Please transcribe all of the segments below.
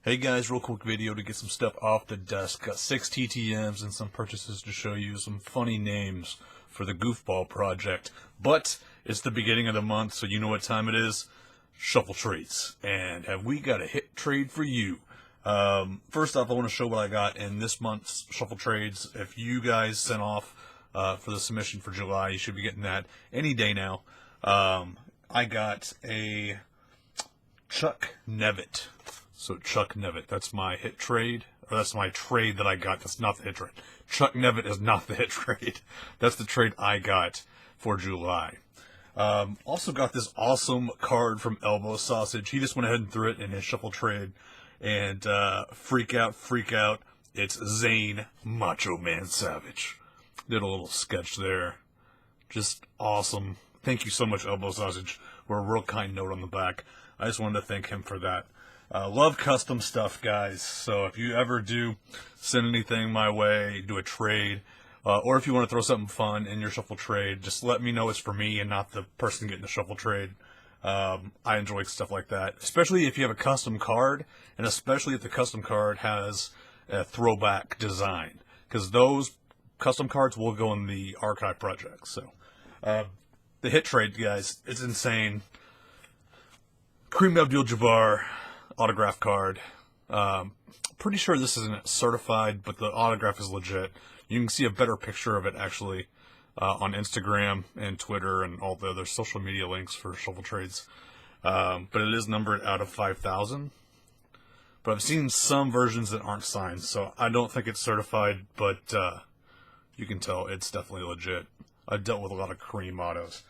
Hey guys, real quick video to get some stuff off the desk. Got 6 TTMs and some purchases to show you some funny names for the goofball project. But it's the beginning of the month, so you know what time it is. Shuffle trades. And have we got a hit trade for you? First off, I want to show what I got in this month's shuffle trades. If you guys sent off for the submission for July, you should be getting that any day now. I got a Chuck Nevitt. So Chuck Nevitt, that's my hit trade, or that's my trade that I got. That's not the hit trade. Chuck Nevitt is not the hit trade. That's the trade I got for July. Also got this awesome card from Elbow Sausage. He just went ahead and threw it in his shuffle trade. And freak out. It's Zane Macho Man Savage. Did a little sketch there. Just awesome. Thank you so much, Elbow Sausage. We're a real kind note on the back. I just wanted to thank him for that. Love custom stuff, guys. So if you ever do send anything my way, do a trade, or if you want to throw something fun in your shuffle trade, just let me know it's for me and not the person getting the shuffle trade. I enjoy stuff like that, especially if you have a custom card, and especially if the custom card has a throwback design, because those custom cards will go in the archive project. So the hit trade, guys, it's insane. Kareem Abdul-Jabbar autograph card. Pretty sure this isn't certified, but the autograph is legit. You can see a better picture of it actually on Instagram and Twitter and all the other social media links for shuffle trades. But it is numbered out of 5,000. But I've seen some versions that aren't signed, so I don't think it's certified, but you can tell it's definitely legit. I've dealt with a lot of Kareem autos.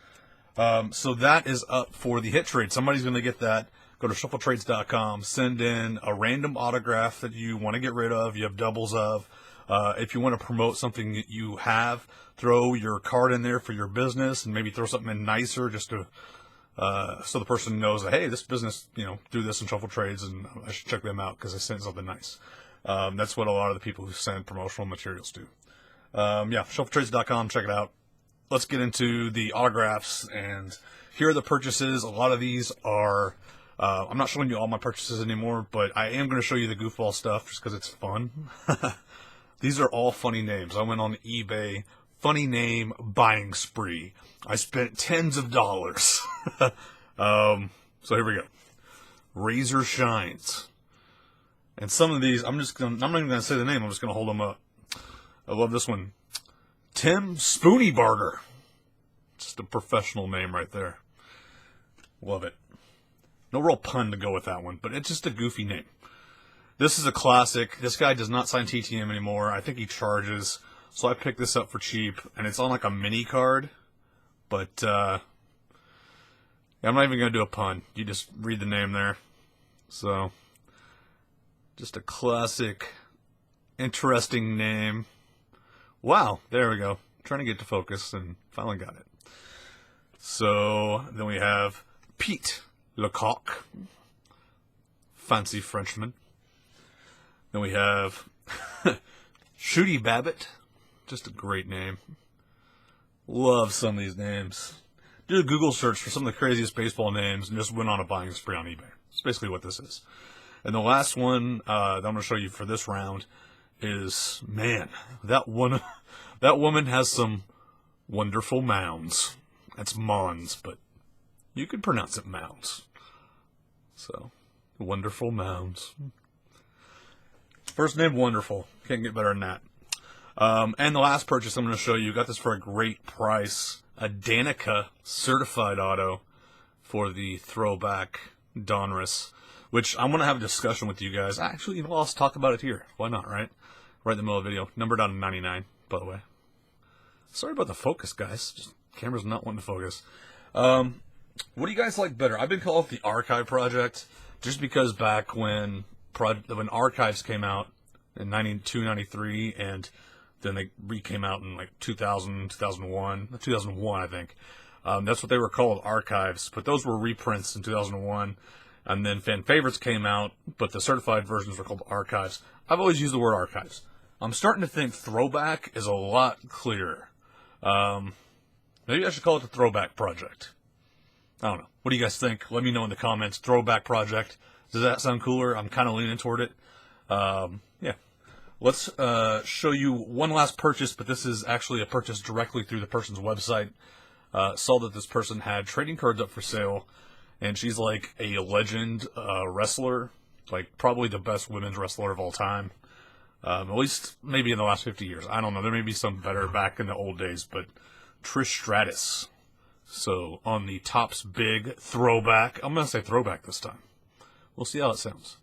So that is up for the hit trade. Somebody's going to get that. Go to shuffletrades.com, send in a random autograph that you want to get rid of, you have doubles of. If you want to promote something that you have, throw your card in there for your business, and maybe throw something in nicer just to so the person knows that, hey, this business, do this in shuffle trades, and I should check them out because they sent something nice. That's what a lot of the people who send promotional materials do. Shuffletrades.com, check it out. Let's get into the autographs, and here are the purchases. A lot of these are... I'm not showing you all my purchases anymore, but I am going to show you the goofball stuff just because it's fun. These are all funny names. I went on eBay, funny name buying spree. I spent tens of dollars. So here we go. Razor Shines. And some of these, I'm not even going to say the name. I'm just going to hold them up. I love this one. Tim Spoony Barger. Just a professional name right there. Love it. No real pun to go with that one, but it's just a goofy name. This is a classic. This guy does not sign TTM anymore. I think he charges. So I picked this up for cheap, and it's on like a mini card. But I'm not even going to do a pun. You just read the name there. So just a classic, interesting name. Wow, there we go. Trying to get to focus, and finally got it. So then we have Pete Lecoq, fancy Frenchman. Then we have Shooty Babbitt, just a great name. Love some of these names. Did a Google search for some of the craziest baseball names and just went on a buying spree on eBay. That's basically what this is. And the last one that I'm going to show you for this round is, man, that woman has some wonderful mounds. That's Mons, but you could pronounce it mounds. So, Wonderful Mounds. First name, Wonderful. Can't get better than that. And the last purchase I'm going to show you, got this for a great price. A Danica certified auto for the throwback Donruss, which I'm going to have a discussion with you guys. Actually, let's talk about it here. Why not, right? Right in the middle of the video. Numbered out of 99, by the way. Sorry about the focus, guys. Just camera's not wanting to focus. What do you guys like better? I've been calling it the Archive Project, just because back when Archives came out in 92, 93, and then they came out in like 2000, 2001, I think. That's what they were called, Archives, but those were reprints in 2001, and then Fan Favorites came out, but the certified versions were called Archives. I've always used the word Archives. I'm starting to think Throwback is a lot clearer. Maybe I should call it the Throwback Project. I don't know. What do you guys think? Let me know in the comments. Throwback Project, Does that sound cooler? I'm kind of leaning toward it. Yeah. Let's show you one last purchase, but this is actually a purchase directly through the person's website. Saw that this person had trading cards up for sale, and she's like a legend wrestler, like probably the best women's wrestler of all time. At least maybe in the last 50 years. I don't know. There may be some better back in the old days, but Trish Stratus. So on the Topps Big throwback, I'm going to say throwback this time. We'll see how it sounds.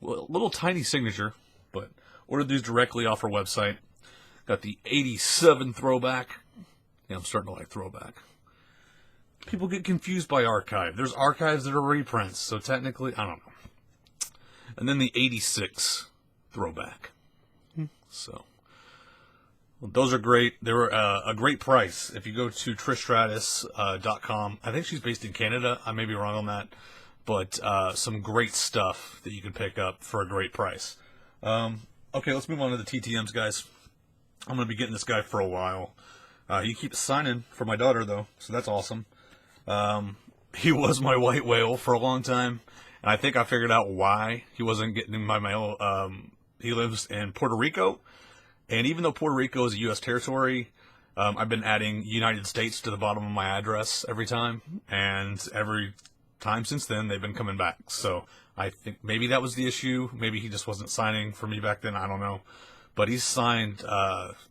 Well, little tiny signature, but ordered these directly off her website. Got the 87 throwback. Yeah, I'm starting to like throwback. People get confused by archive. There's archives that are reprints, so technically, I don't know. And then the 86 throwback. So, well, those are great. They were a great price. If you go to trishstratus.com, I think she's based in Canada. I may be wrong on that. But some great stuff that you can pick up for a great price. Okay, let's move on to the TTMs, guys. I'm going to be getting this guy for a while. He keeps signing for my daughter, though, so that's awesome. He was my white whale for a long time, and I think I figured out why he wasn't getting in my mail. He lives in Puerto Rico, and even though Puerto Rico is a U.S. territory, I've been adding United States to the bottom of my address every time, and every time since then, they've been coming back. So I think maybe that was the issue. Maybe he just wasn't signing for me back then. I don't know. But he's signed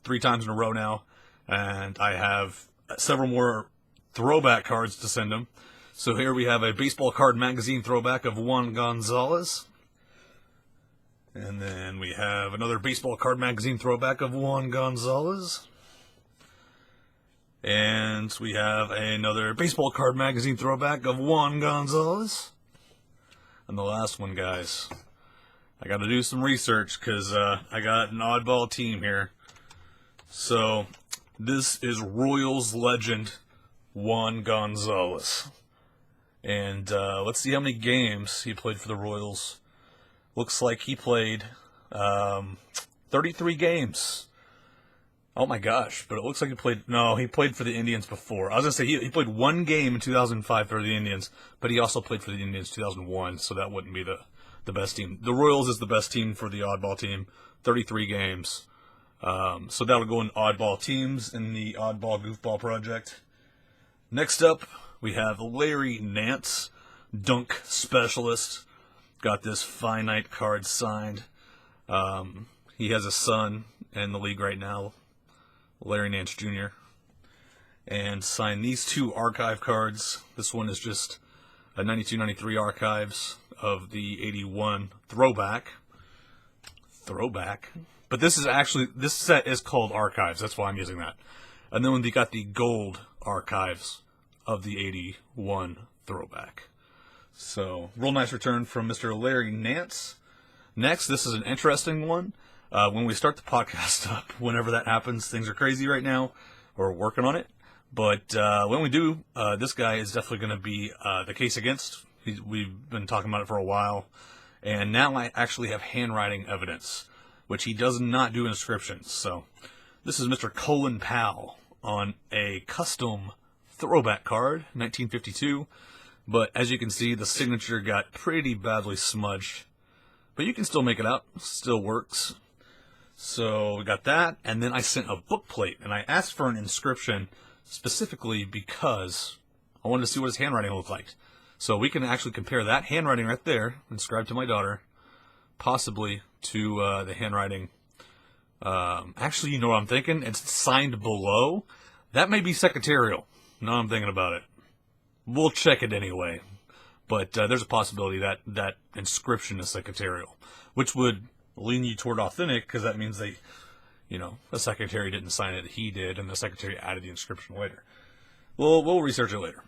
3 times in a row now, and I have several more throwback cards to send him. So here we have a baseball card magazine throwback of Juan Gonzalez. And then we have another baseball card magazine throwback of Juan Gonzalez. And we have another baseball card magazine throwback of Juan Gonzalez. And the last one, guys, I got to do some research because I got an oddball team here. So this is Royals legend Juan Gonzalez. And let's see how many games he played for the Royals. Looks like he played 33 games. Oh my gosh, but it looks like he played for the Indians before. I was going to say he played 1 game in 2005 for the Indians, but he also played for the Indians 2001, so that wouldn't be the best team. The Royals is the best team for the oddball team, 33 games. So that would go in oddball teams in the oddball goofball project. Next up, we have Larry Nance, dunk specialist. Got this finite card signed. He has a son in the league right now, Larry Nance Jr., and signed these 2 archive cards. This one is just a 92-93 archives of the 81 throwback. But this set is called archives. That's why I'm using that. And then we got the gold archives of the 81 throwback. So, real nice return from Mr. Larry Nance. Next, this is an interesting one. When we start the podcast up, whenever that happens, things are crazy right now. We're working on it. But when we do, this guy is definitely going to be the case against. We've been talking about it for a while. And now I actually have handwriting evidence, which he does not do inscriptions. So, this is Mr. Colin Powell on a custom throwback card, 1952. But as you can see, the signature got pretty badly smudged. But you can still make it out. Still works. So we got that. And then I sent a book plate. And I asked for an inscription specifically because I wanted to see what his handwriting looked like. So we can actually compare that handwriting right there, inscribed to my daughter, possibly to the handwriting. Actually, you know what I'm thinking? It's signed below. That may be secretarial. Now I'm thinking about it. We'll check it anyway. But there's a possibility that that inscription is secretarial, which would lean you toward authentic because that means the secretary didn't sign it, he did, and the secretary added the inscription later. We'll research it later.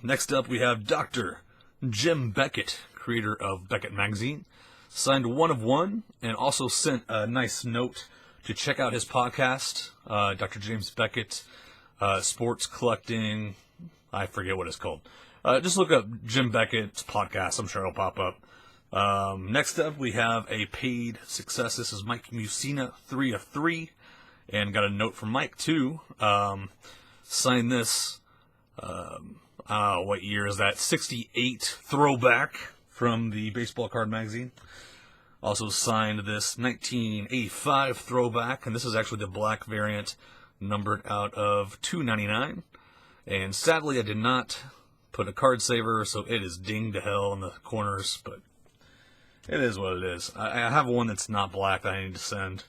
Next up, we have Dr. Jim Beckett, creator of Beckett Magazine, signed 1 of 1 and also sent a nice note to check out his podcast, Dr. James Beckett, Sports Collecting. I forget what it's called. Just look up Jim Beckett's podcast. I'm sure it'll pop up. Next up, we have a paid success. This is Mike Musina, 3 of 3. And got a note from Mike, too. Signed this, what year is that? 68 throwback from the Baseball Card Magazine. Also signed this 1985 throwback, and this is actually the black variant, numbered out of $2.99. And sadly, I did not put a card saver, so it is dinged to hell in the corners, but it is what it is. I have one that's not black that I need to send.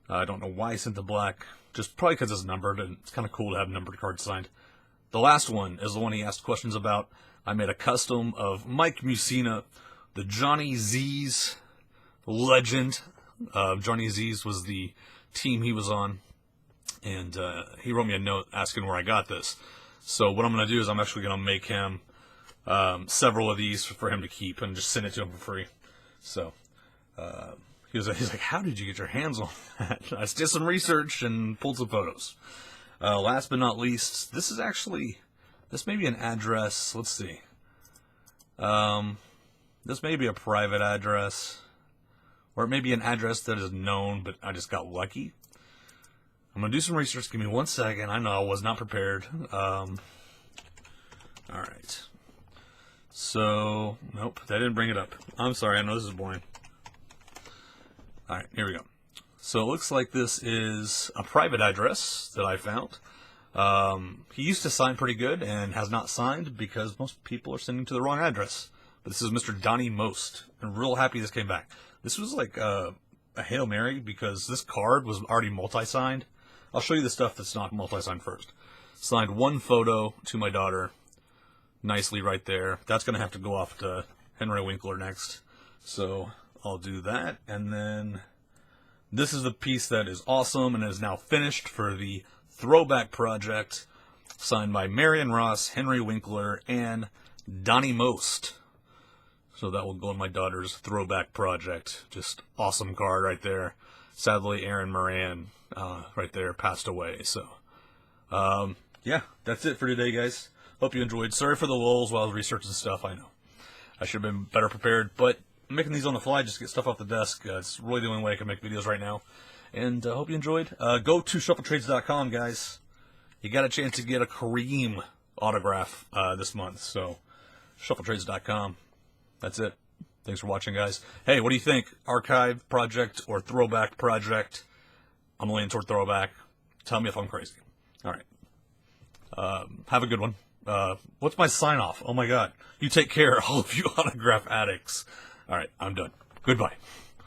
I don't know why I sent the black, just probably because it's numbered, and it's kind of cool to have numbered cards signed. The last one is the one he asked questions about. I made a custom of Mike Mussina, the Johnny Z's legend. Johnny Z's was the team he was on, and he wrote me a note asking where I got this. So what I'm going to do is I'm actually going to make him several of these for him to keep and just send it to him for free. So he's like, how did you get your hands on that? I did some research and pulled some photos. Last but not least, this may be an address. Let's see. This may be a private address, or it may be an address that is known, but I just got lucky. I'm going to do some research. Give me 1 second. I know I was not prepared. All right. So, nope, that didn't bring it up. I'm sorry. I know this is boring. All right, here we go. So it looks like this is a private address that I found. He used to sign pretty good and has not signed because most people are sending to the wrong address. But this is Mr. Donnie Most. I'm real happy this came back. This was like a Hail Mary because this card was already multi-signed. I'll show you the stuff that's not multi-signed first. Signed one photo to my daughter. Nicely right there. That's going to have to go off to Henry Winkler next. So I'll do that. And then this is the piece that is awesome and is now finished for the Throwback Project. Signed by Marion Ross, Henry Winkler, and Donnie Most. So that will go in my daughter's Throwback Project. Just awesome card right there. Sadly, Aaron Moran right there passed away. So, yeah, that's it for today, guys. Hope you enjoyed. Sorry for the lulls while I was researching stuff. I know I should have been better prepared, but I'm making these on the fly just to get stuff off the desk. It's really the only way I can make videos right now. And hope you enjoyed. Go to shuffletrades.com, guys. You got a chance to get a Kareem autograph this month. So, shuffletrades.com. That's it. Thanks for watching, guys. Hey, what do you think? Archive project or throwback project? I'm leaning toward throwback. Tell me if I'm crazy. All right. Have a good one. What's my sign off? Oh my God. You take care, all of you autograph addicts. All right. I'm done. Goodbye.